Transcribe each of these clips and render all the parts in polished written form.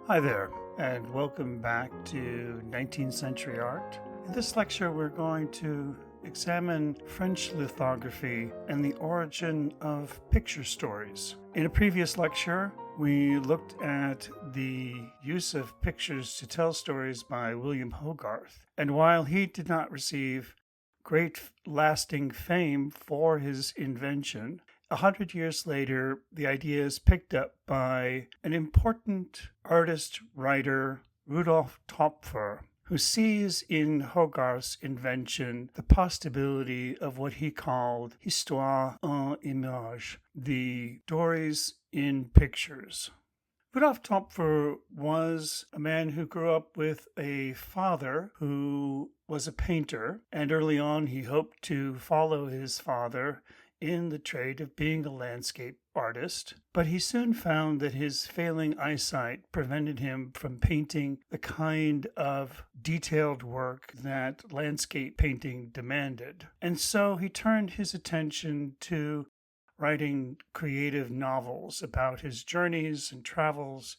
Hi there, and welcome back to 19th century art. In this lecture, we're going to examine French lithography and the origin of picture stories. In a previous lecture, we looked at the use of pictures to tell stories by William Hogarth, and while he did not receive great lasting fame for his invention, 100 years later, the idea is picked up by an important artist, writer, Rudolf Töpffer, who sees in Hogarth's invention the possibility of what he called histoire en images, the stories in pictures. Rudolf Töpffer was a man who grew up with a father who was a painter, and early on he hoped to follow his father in the trade of being a landscape artist, but he soon found that his failing eyesight prevented him from painting the kind of detailed work that landscape painting demanded. And so he turned his attention to writing creative novels about his journeys and travels,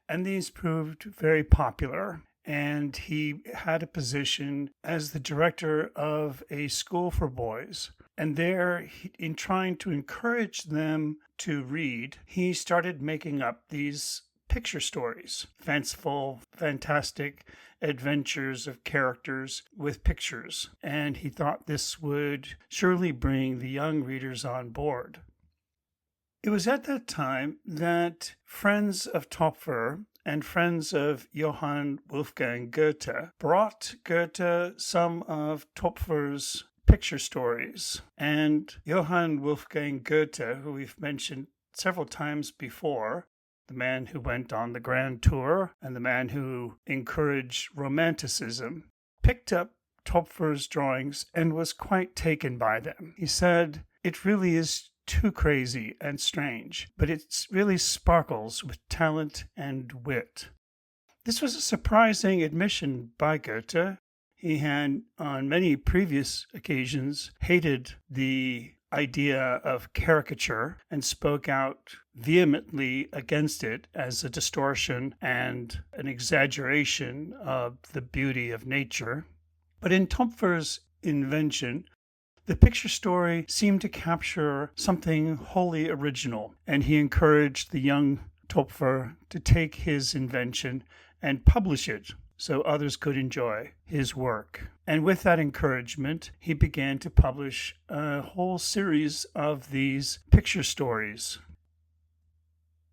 and these proved very popular. And he had a position as the director of a school for boys. And there, in trying to encourage them to read, he started making up these picture stories, fanciful, fantastic adventures of characters with pictures. And he thought this would surely bring the young readers on board. It was at that time that friends of Töpffer and friends of Johann Wolfgang Goethe brought Goethe some of Töpffer's picture stories. And Johann Wolfgang Goethe, who we've mentioned several times before, the man who went on the Grand Tour and the man who encouraged Romanticism, picked up Töpffer's drawings and was quite taken by them. He said, "It really is too crazy and strange, but it really sparkles with talent and wit." This was a surprising admission by Goethe. He had, on many previous occasions, hated the idea of caricature and spoke out vehemently against it as a distortion and an exaggeration of the beauty of nature. But in Töpffer's invention, the picture story seemed to capture something wholly original, and he encouraged the young Töpffer to take his invention and publish it so others could enjoy his work. And with that encouragement, he began to publish a whole series of these picture stories.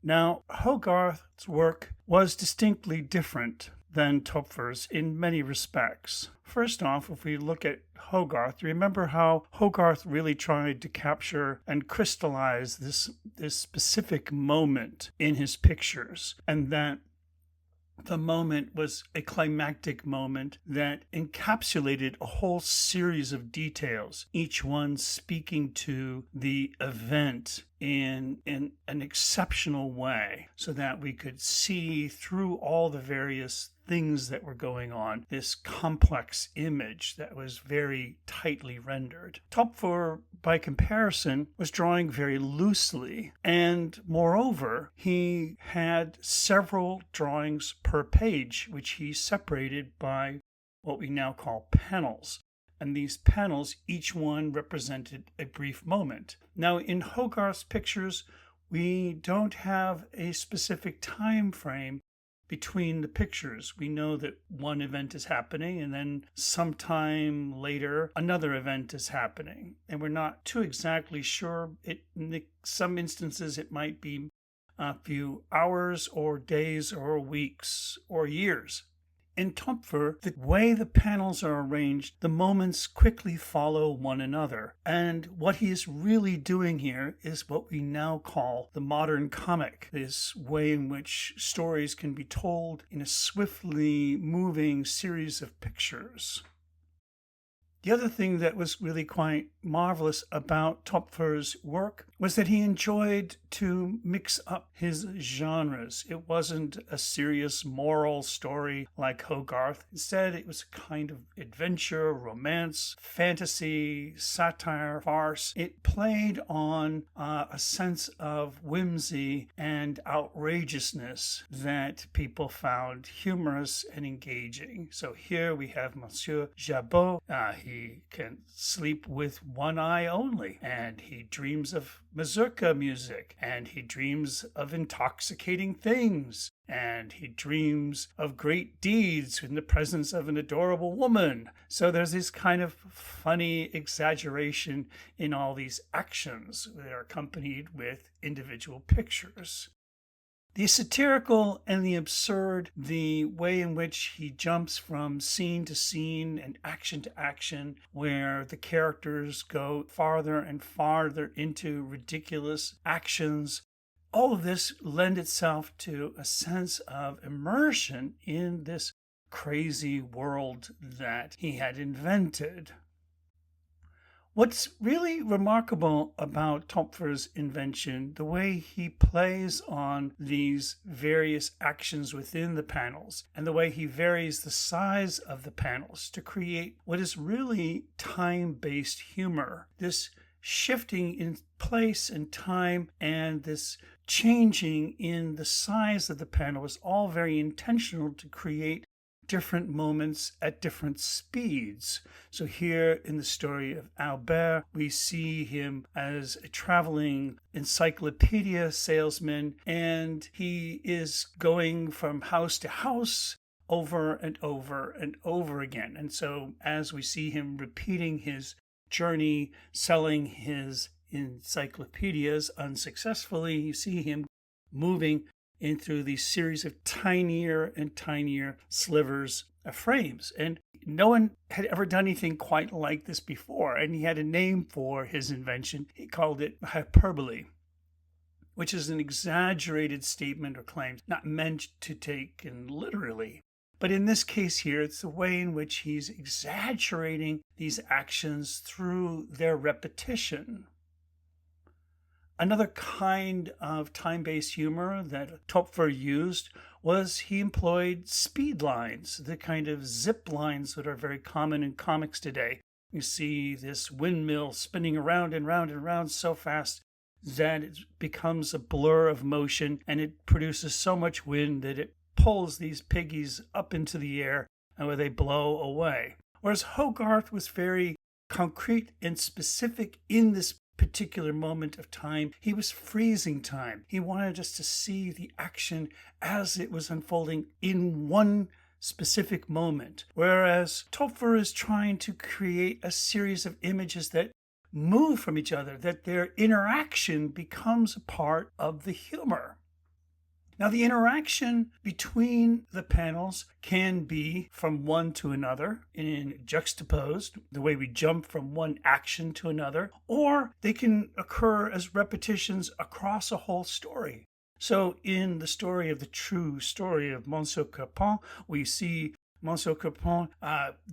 Now, Hogarth's work was distinctly different than Töpffer's in many respects. First off, if we look at Hogarth, remember how Hogarth really tried to capture and crystallize this specific moment in his pictures, and that the moment was a climactic moment that encapsulated a whole series of details, each one speaking to the event in an exceptional way, so that we could see through all the various things that were going on, this complex image that was very tightly rendered. Töpffer, by comparison, was drawing very loosely, and moreover, he had several drawings per page, which he separated by what we now call panels. And these panels, each one represented a brief moment. Now, in Hogarth's pictures, we don't have a specific time frame between the pictures. We know that one event is happening, and then sometime later, another event is happening. And we're not too exactly sure. In some instances, it might be a few hours or days or weeks or years. In Töpffer, the way the panels are arranged, the moments quickly follow one another. And what he is really doing here is what we now call the modern comic, this way in which stories can be told in a swiftly moving series of pictures. The other thing that was really quite marvelous about Töpffer's work was that he enjoyed to mix up his genres. It wasn't a serious moral story like Hogarth. Instead, it was a kind of adventure, romance, fantasy, satire, farce. It played on a sense of whimsy and outrageousness that people found humorous and engaging. So here we have Monsieur Jabot. He can sleep with one eye only, and he dreams of mazurka music, and he dreams of intoxicating things, and he dreams of great deeds in the presence of an adorable woman. So there's this kind of funny exaggeration in all these actions that are accompanied with individual pictures. The satirical and the absurd, the way in which he jumps from scene to scene and action to action, where the characters go farther and farther into ridiculous actions, all of this lend itself to a sense of immersion in this crazy world that he had invented. What's really remarkable about Töpffer's invention, the way he plays on these various actions within the panels, and the way he varies the size of the panels to create what is really time-based humor. This shifting in place and time and this changing in the size of the panel is all very intentional to create different moments at different speeds. So here in the story of Albert, we see him as a traveling encyclopedia salesman, and he is going from house to house over and over and over again. And so as we see him repeating his journey, selling his encyclopedias unsuccessfully, you see him moving in through these series of tinier and tinier slivers of frames. And no one had ever done anything quite like this before. And he had a name for his invention. He called it hyperbole, which is an exaggerated statement or claim, not meant to take in literally. But in this case here, it's the way in which he's exaggerating these actions through their repetition. Another kind of time-based humor that Töpffer used was he employed speed lines, the kind of zip lines that are very common in comics today. You see this windmill spinning around and round and round so fast that it becomes a blur of motion, and it produces so much wind that it pulls these piggies up into the air and where they blow away. Whereas Hogarth was very concrete and specific in this particular moment of time. He was freezing time. He wanted us to see the action as it was unfolding in one specific moment. Whereas Töpffer is trying to create a series of images that move from each other, that their interaction becomes a part of the humor. Now, the interaction between the panels can be from one to another, in juxtaposed, the way we jump from one action to another, or they can occur as repetitions across a whole story. So in the story of the true story of Monsieur Capon, we see Monsieur Capon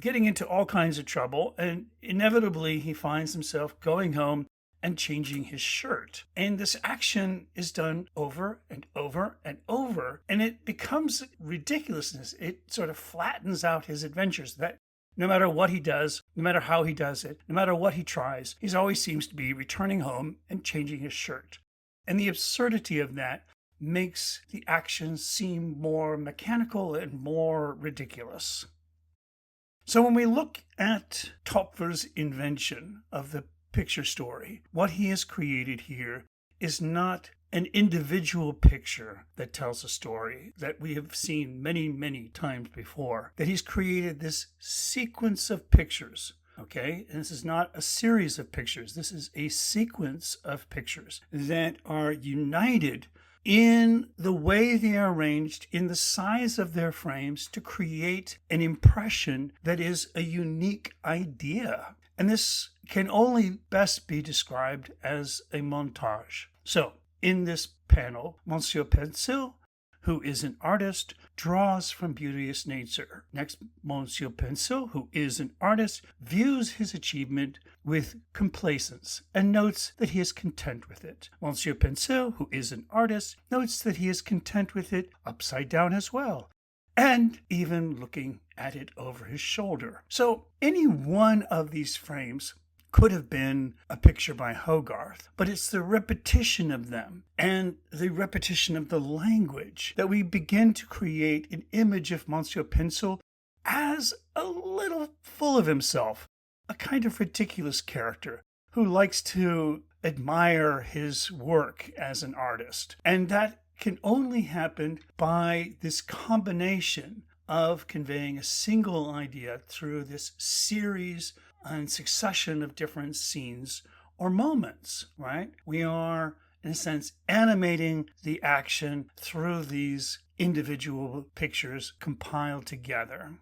getting into all kinds of trouble, and inevitably he finds himself going home and changing his shirt. And this action is done over and over and over, and it becomes ridiculousness. It sort of flattens out his adventures, that no matter what he does, no matter how he does it, no matter what he tries, he always seems to be returning home and changing his shirt. And the absurdity of that makes the action seem more mechanical and more ridiculous. So when we look at Töpffer's invention of the picture story, what he has created here is not an individual picture that tells a story that we have seen many, many times before, that he's created this sequence of pictures. Okay, and this is not a series of pictures. This is a sequence of pictures that are united in the way they are arranged, in the size of their frames, to create an impression that is a unique idea. And this can only best be described as a montage. So, in this panel, Monsieur Pencil who is an artist, draws from beauteous nature. Next, Monsieur Pencil, who is an artist, views his achievement with complacence and notes that he is content with it. Monsieur Pencil, who is an artist, notes that he is content with it upside down as well, and even looking at it over his shoulder. So any one of these frames could have been a picture by Hogarth, but it's the repetition of them and the repetition of the language that we begin to create an image of Monsieur Pencil as a little full of himself, a kind of ridiculous character who likes to admire his work as an artist. And that can only happen by this combination of conveying a single idea through this series and succession of different scenes or moments, right? We are, in a sense, animating the action through these individual pictures compiled together.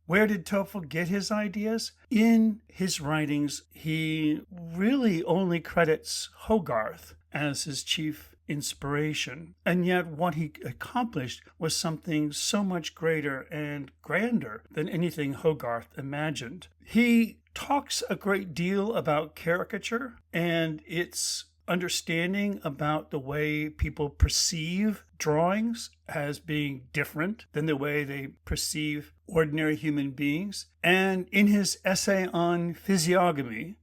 Where did Töpffer get his ideas? In his writings, he really only credits Hogarth as his chief inspiration, and yet what he accomplished was something so much greater and grander than anything Hogarth imagined. He talks a great deal about caricature and its understanding about the way people perceive drawings as being different than the way they perceive ordinary human beings. And in his essay on physiognomy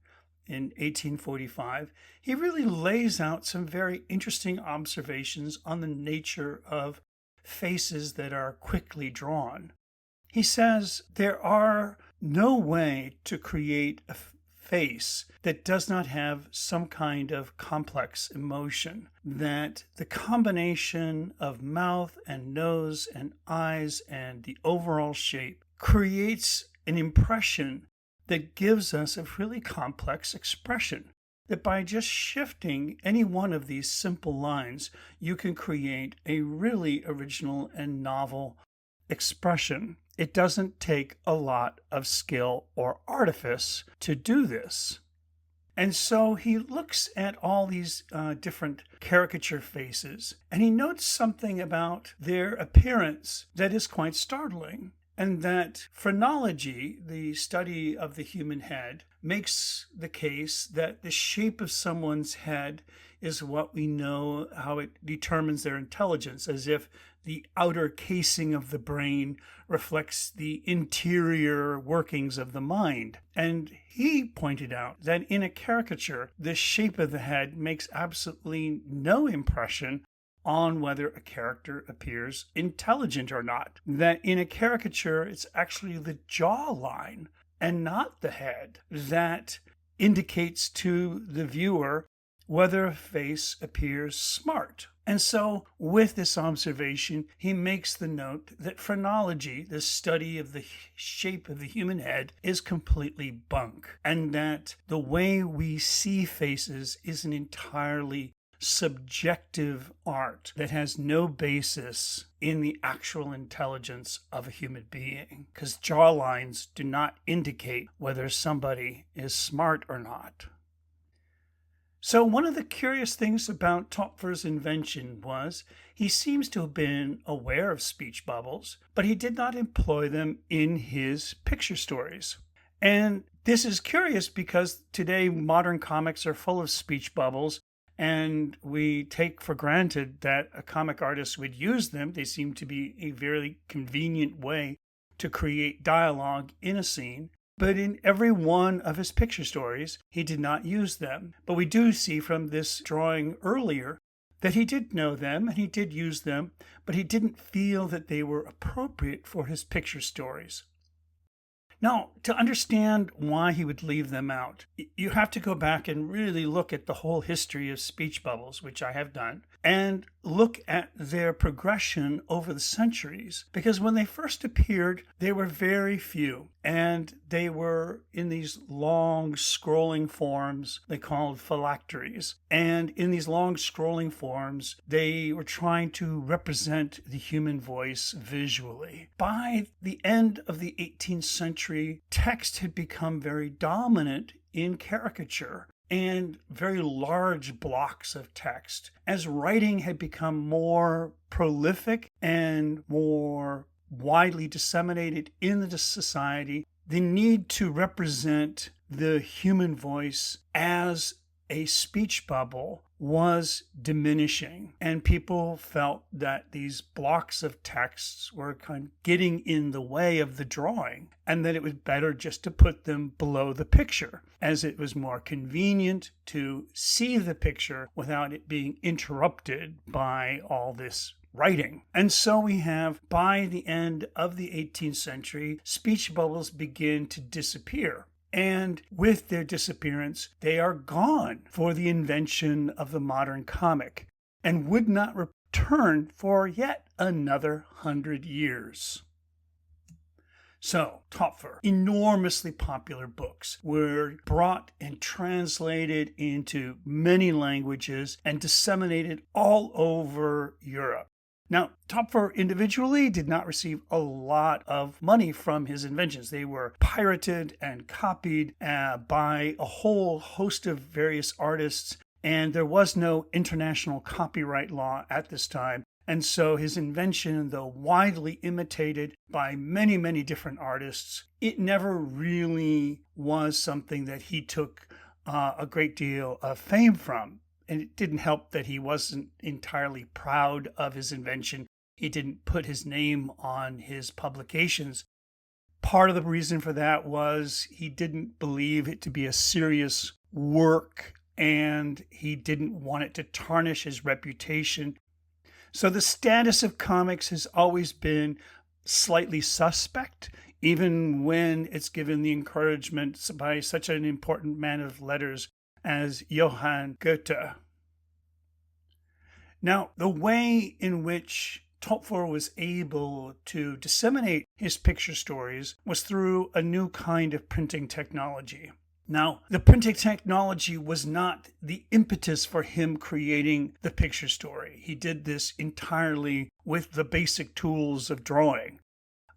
in 1845, he really lays out some very interesting observations on the nature of faces that are quickly drawn. He says there are no way to create a face that does not have some kind of complex emotion, that the combination of mouth and nose and eyes and the overall shape creates an impression that gives us a really complex expression, that by just shifting any one of these simple lines, you can create a really original and novel expression. It doesn't take a lot of skill or artifice to do this. And so he looks at all these different caricature faces, and he notes something about their appearance that is quite startling. And that phrenology, the study of the human head, makes the case that the shape of someone's head is what we know how it determines their intelligence, as if the outer casing of the brain reflects the interior workings of the mind. And he pointed out that in a caricature, the shape of the head makes absolutely no impression on whether a character appears intelligent or not. That in a caricature, it's actually the jawline and not the head that indicates to the viewer whether a face appears smart. And so, with this observation, he makes the note that phrenology, the study of the shape of the human head, is completely bunk, and that the way we see faces is an entirely subjective art that has no basis in the actual intelligence of a human being, because jawlines do not indicate whether somebody is smart or not. So one of the curious things about Töpffer's invention was he seems to have been aware of speech bubbles, but he did not employ them in his picture stories. And this is curious because today modern comics are full of speech bubbles, and we take for granted that a comic artist would use them. They seem to be a very convenient way to create dialogue in a scene. But in every one of his picture stories, he did not use them. But we do see from this drawing earlier that he did know them and he did use them, but he didn't feel that they were appropriate for his picture stories. Now, to understand why he would leave them out, you have to go back and really look at the whole history of speech bubbles, which I have done, and look at their progression over the centuries. Because when they first appeared, they were very few, and they were in these long scrolling forms they called phylacteries. And in these long scrolling forms, they were trying to represent the human voice visually. By the end of the 18th century, text had become very dominant in caricature. and very large blocks of text. As writing had become more prolific and more widely disseminated in the society, the need to represent the human voice as a speech bubble was diminishing, and people felt that these blocks of texts were kind of getting in the way of the drawing, and that it was better just to put them below the picture, as it was more convenient to see the picture without it being interrupted by all this writing. And so we have, by the end of the 18th century, speech bubbles begin to disappear. And with their disappearance, they are gone for the invention of the modern comic and would not return for yet another 100 years. So, Töpffer, enormously popular books, were brought and translated into many languages and disseminated all over Europe. Now, Töpffer individually did not receive a lot of money from his inventions. They were pirated and copied by a whole host of various artists, and there was no international copyright law at this time. And so his invention, though widely imitated by many, many different artists, it never really was something that he took a great deal of fame from. And it didn't help that he wasn't entirely proud of his invention. He didn't put his name on his publications. Part of the reason for that was he didn't believe it to be a serious work, and he didn't want it to tarnish his reputation. So the status of comics has always been slightly suspect, even when it's given the encouragement by such an important man of letters as Johann Goethe. Now, the way in which Töpffer was able to disseminate his picture stories was through a new kind of printing technology. Now, the printing technology was not the impetus for him creating the picture story. He did this entirely with the basic tools of drawing.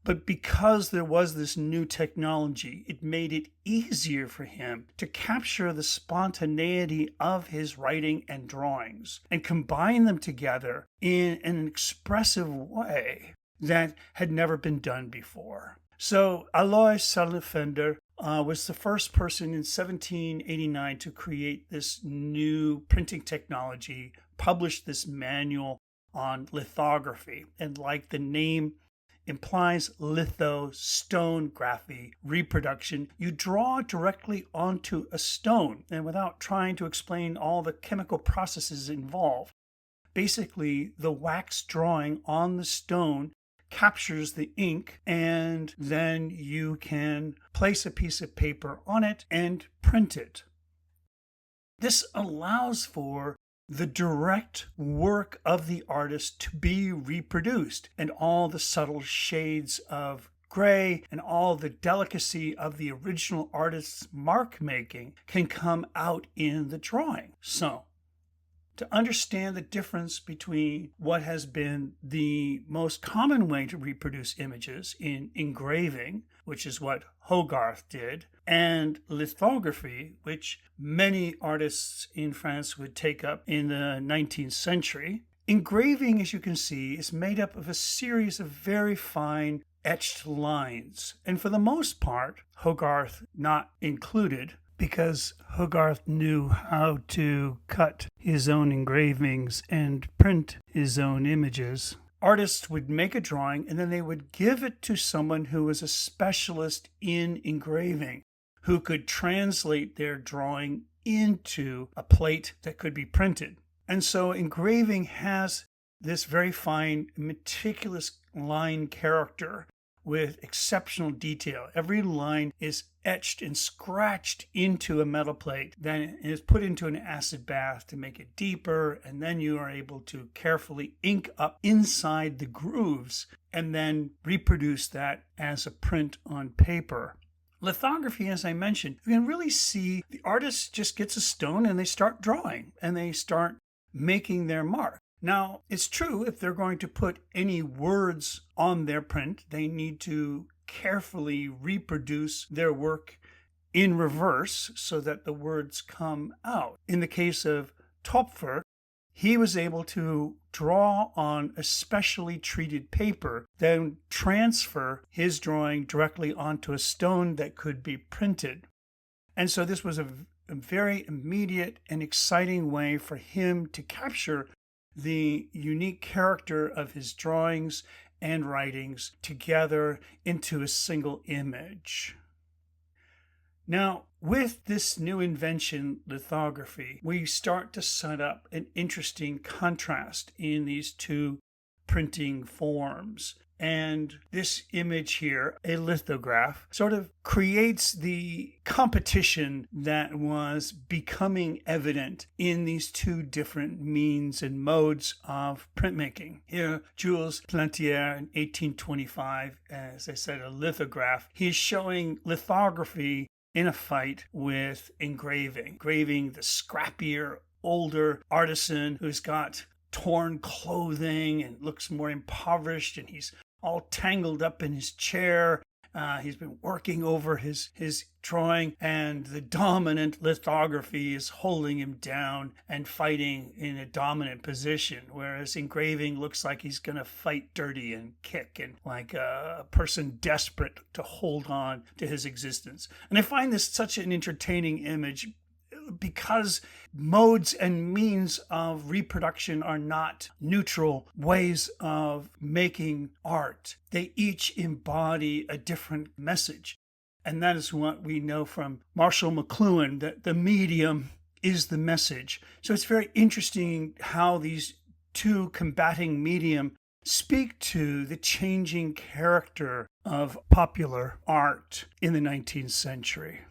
But because there was this new technology, it made it easier for him to capture the spontaneity of his writing and drawings and combine them together in an expressive way that had never been done before. So Alois Salifender was the first person in 1789 to create this new printing technology, published this manual on lithography, and like the name implies, stone graphy, reproduction. You draw directly onto a stone and without trying to explain all the chemical processes involved. Basically, the wax drawing on the stone captures the ink, and then you can place a piece of paper on it and print it. This allows for the direct work of the artist to be reproduced, and all the subtle shades of gray and all the delicacy of the original artist's mark making can come out in the drawing. So, to understand the difference between what has been the most common way to reproduce images in engraving, which is what Hogarth did, and lithography, which many artists in France would take up in the 19th century. Engraving, as you can see, is made up of a series of very fine etched lines, and for the most part, Hogarth not included, because Hogarth knew how to cut his own engravings and print his own images. Artists would make a drawing and then they would give it to someone who was a specialist in engraving, who could translate their drawing into a plate that could be printed. And so engraving has this very fine, meticulous line character with exceptional detail. Every line is etched and scratched into a metal plate, then is put into an acid bath to make it deeper, and then you are able to carefully ink up inside the grooves and then reproduce that as a print on paper. Lithography, as I mentioned, you can really see the artist just gets a stone and they start drawing and they start making their mark. Now, it's true, if they're going to put any words on their print, they need to carefully reproduce their work in reverse so that the words come out. In the case of Töpffer, he was able to draw on a specially treated paper, then transfer his drawing directly onto a stone that could be printed. And so this was a very immediate and exciting way for him to capture the unique character of his drawings and writings together into a single image. Now, with this new invention, lithography, we start to set up an interesting contrast in these two printing forms. And this image here, a lithograph, sort of creates the competition that was becoming evident in these two different means and modes of printmaking. Here, Jules Plantier in 1825, as I said, a lithograph. He's showing lithography in a fight with engraving, the scrappier, older artisan who's got torn clothing and looks more impoverished, and he's all tangled up in his chair. He's been working over his drawing, and the dominant lithography is holding him down and fighting in a dominant position, whereas engraving looks like he's going to fight dirty and kick and like a person desperate to hold on to his existence. And I find this such an entertaining image because modes and means of reproduction are not neutral ways of making art. They each embody a different message. And that is what we know from Marshall McLuhan, that the medium is the message. So it's very interesting how these two combating medium speak to the changing character of popular art in the 19th century.